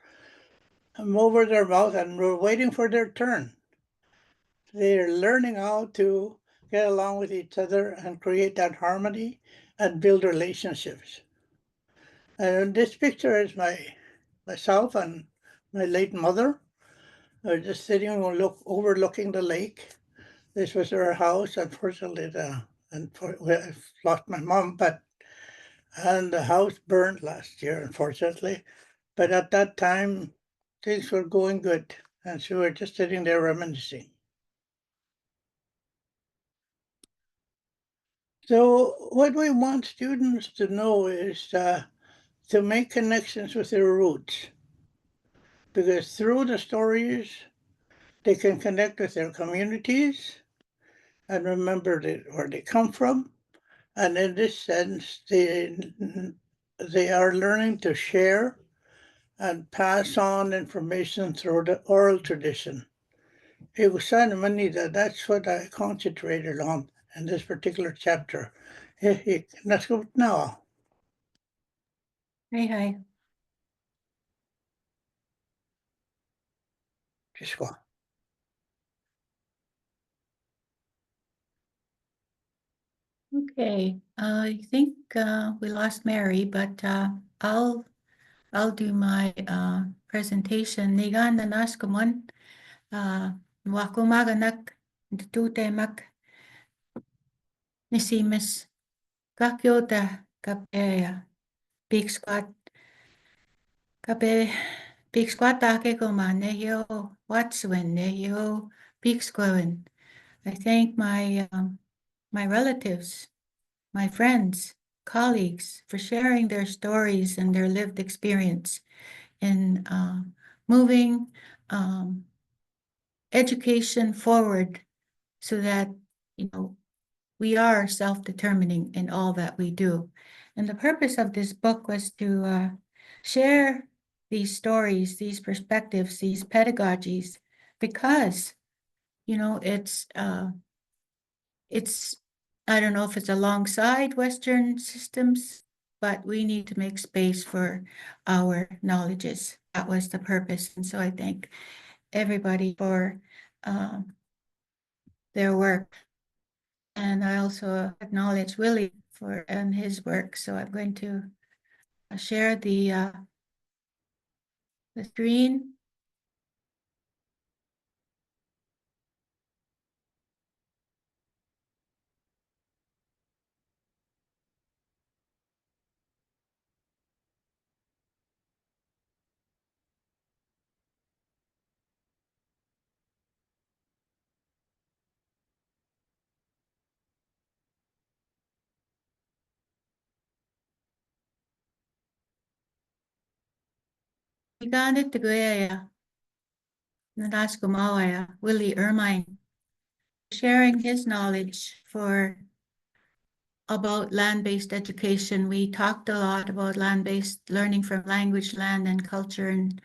over their mouth and we're waiting for their turn. They're learning how to get along with each other and create that harmony and build relationships. And this picture is myself and my late mother. We're just sitting overlooking the lake. This was our house. Unfortunately, I lost my mom, and the house burned last year, unfortunately. But at that time, things were going good. And so we're just sitting there reminiscing. So what we want students to know is to make connections with their roots. Because through the stories, they can connect with their communities and remember where they come from. And in this sense, they are learning to share and pass on information through the oral tradition. It was that's what I concentrated on in this particular chapter. Let's go now. Hi, hi. Diyos ko. Okay, I think we lost Mary, but I'll do my presentation. Nigan na naskumon wakumaganak tutemak nisimis kakyota kapea big squat kape big squat take koma nehio watswin nehio big squawin. I thank my relatives, my friends, colleagues for sharing their stories and their lived experience in moving education forward so that, we are self-determining in all that we do. And the purpose of this book was to share these stories, these perspectives, these pedagogies, because, it's I don't know if it's alongside Western systems, but we need to make space for our knowledges. That was the purpose. And so I thank everybody for their work. And I also acknowledge Willie and his work. So I'm going to share the screen. Ganit Guaya, Nadaskumawaya, Willie Ermine, sharing his knowledge about land-based education. We talked a lot about land-based learning from language, land, and culture. And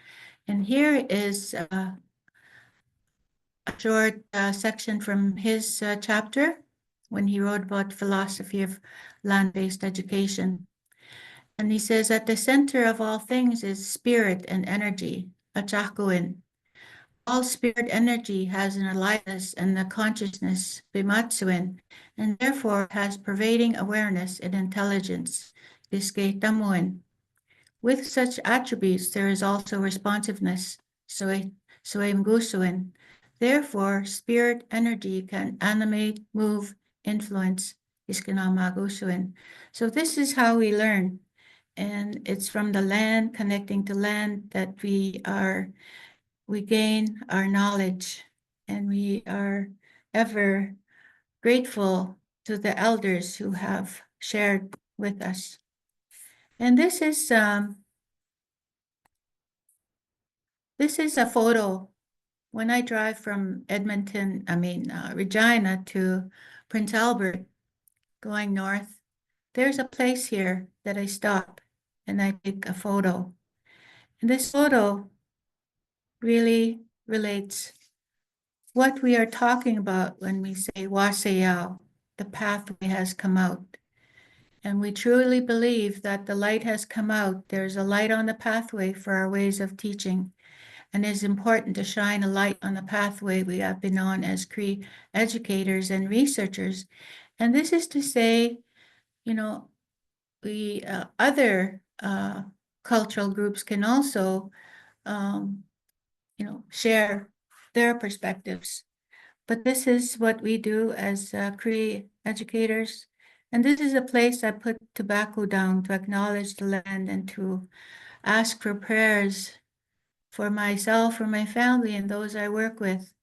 here is a short section from his chapter when he wrote about philosophy of land-based education. And he says, at the center of all things is spirit and energy, achakuin. All spirit energy has an aliveness and the consciousness, bimatsuin, and therefore has pervading awareness and intelligence, bisketamuin. With such attributes, there is also responsiveness, soemgusuin. Therefore, spirit energy can animate, move, influence, iskinamagusuin. So this is how we learn. And it's from the land, connecting to land, that we gain our knowledge, and we are ever grateful to the elders who have shared with us. And this is a photo when I drive from Regina to Prince Albert, going north. There's a place here that I stop and I take a photo. And this photo really relates what we are talking about when we say waseyao, the pathway has come out. And we truly believe that the light has come out. There's a light on the pathway for our ways of teaching. And it's important to shine a light on the pathway we have been on as Cree educators and researchers. And this is to say, we other cultural groups can also, share their perspectives. But this is what we do as Cree educators. And this is a place I put tobacco down to acknowledge the land and to ask for prayers for myself, for my family, and those I work with.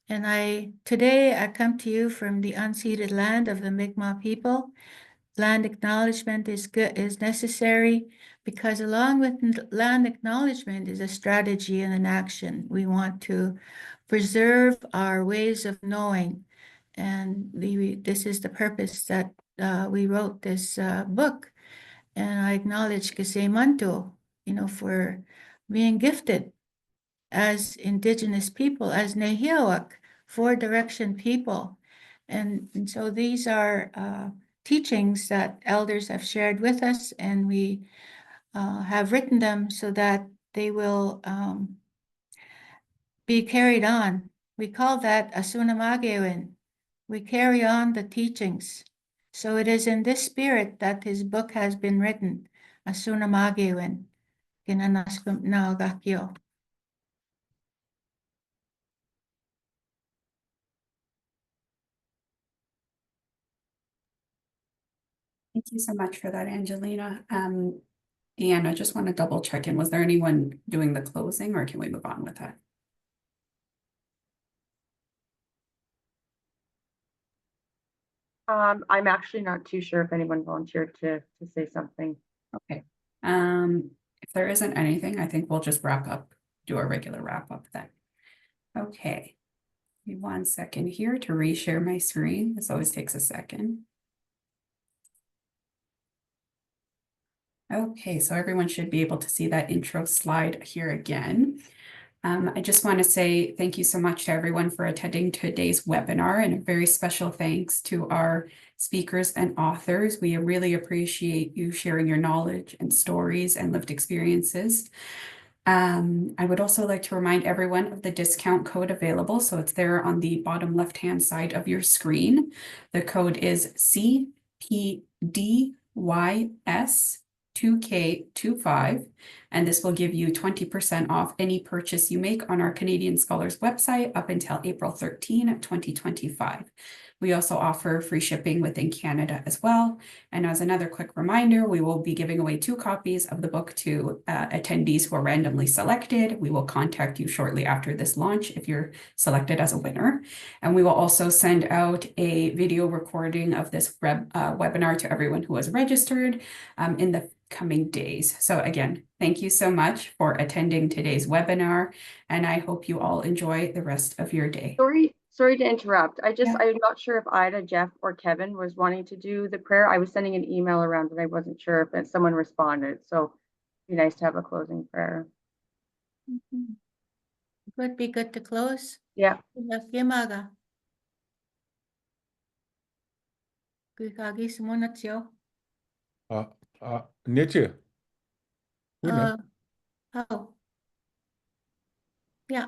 And today I come to you from the unceded land of the Mi'kmaq people. Land acknowledgement is necessary because along with land acknowledgement is a strategy and an action. We want to preserve our ways of knowing. And this is the purpose that we wrote this book. And I acknowledge Manto, for being gifted as Indigenous people, as Nehiawak, four direction people. And so these are teachings that elders have shared with us, and we have written them so that they will be carried on. We call that asunamagewin. We carry on the teachings. So it is in this spirit that his book has been written, asunamagewin. Kinanaskum naogakyo. Thank you so much for that, Angelina. Deanna, I just want to double check in. Was there anyone doing the closing, or can we move on with that? I'm actually not too sure if anyone volunteered to say something. Okay. If there isn't anything, I think we'll just wrap up, do a regular wrap up then. Okay. Give me 1 second here to reshare my screen. This always takes a second. Okay, so everyone should be able to see that intro slide here again. I just want to say thank you so much to everyone for attending today's webinar, and a very special thanks to our speakers and authors. We really appreciate you sharing your knowledge and stories and lived experiences. I would also like to remind everyone of the discount code available. So it's there on the bottom left-hand side of your screen. The code is CPDYS 2K25, and this will give you 20% off any purchase you make on our Canadian Scholars website up until April 13, 2025. We also offer free shipping within Canada as well. And as another quick reminder, we will be giving away 2 copies of the book to attendees who are randomly selected. We will contact you shortly after this launch if you're selected as a winner. And we will also send out a video recording of this webinar to everyone who has registered in the coming days. So again, thank you so much for attending today's webinar, and I hope you all enjoy the rest of your day. Sorry to interrupt. Yeah. I'm not sure if Ida, Jeff, or Kevin was wanting to do the prayer. I was sending an email around and I wasn't sure if someone responded. So it'd be nice to have a closing prayer. Would be good to close. Yeah. Yakimaga. Kuikagi sumonatyo. Nietzsche. Oh, yeah.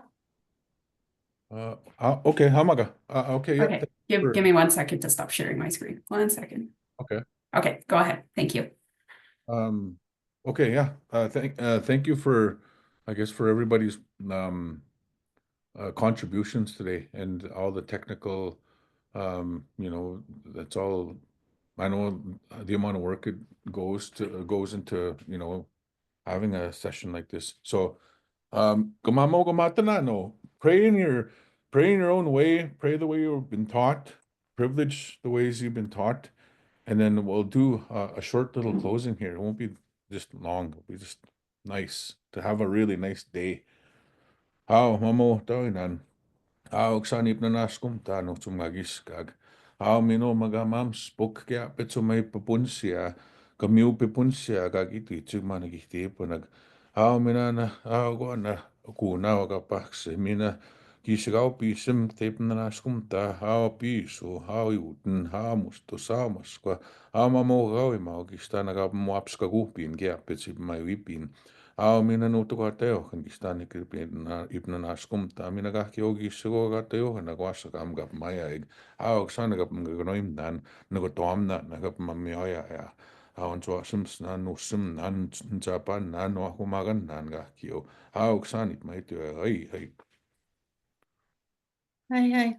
Okay, Hamaga. Okay, yeah. Okay, give me 1 second to stop sharing my screen. 1 second. Okay. Okay, go ahead. Thank you. Okay, yeah. Thank you for, I guess, for everybody's contributions today and all the technical, you know, that's all. I know the amount of work it goes into, you know, having a session like this. So, gamamo gamatana no. Pray in your own way. Pray the way you've been taught. Privilege the ways you've been taught, and then we'll do a short little closing here. It won't be just long. It'll be just nice to have a really nice day. How mamo tawinan. Oksanip na naskum tano tumagiskag. Mino magamam spok kaya petso may papunsia. Kamiu papunsia gagiti tsumanagiti punag. Minana ko na kuna wakapakse mina kisagaw pisem tip na naskum ta piso yuten musto samaskwa. Mamo gawi maugista nagapmuapska gupin kaya petsi may wipin. Minä nuutukateo, kandistani kirpina ipnanaskum ta minä kahki ogi sigokateo na kwasa kam gap mayaig. Oksana gap nganoimnan nagotomna nagap mamioya ya. On tuasums nan nusum nan japan nan wahumagan nan kahkio. Oksanit maitio ai. Hi.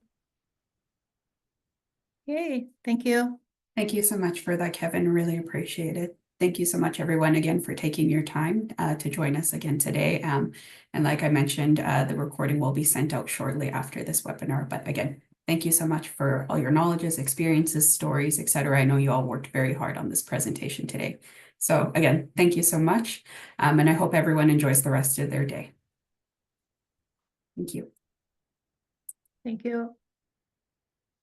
Yay, thank you. Thank you so much for that, Kevin. Really appreciate it. Thank you so much, everyone, again, for taking your time to join us again today. And like I mentioned, the recording will be sent out shortly after this webinar. But again, thank you so much for all your knowledges, experiences, stories, etc. I know you all worked very hard on this presentation today. So again, thank you so much. And I hope everyone enjoys the rest of their day. Thank you. Thank you.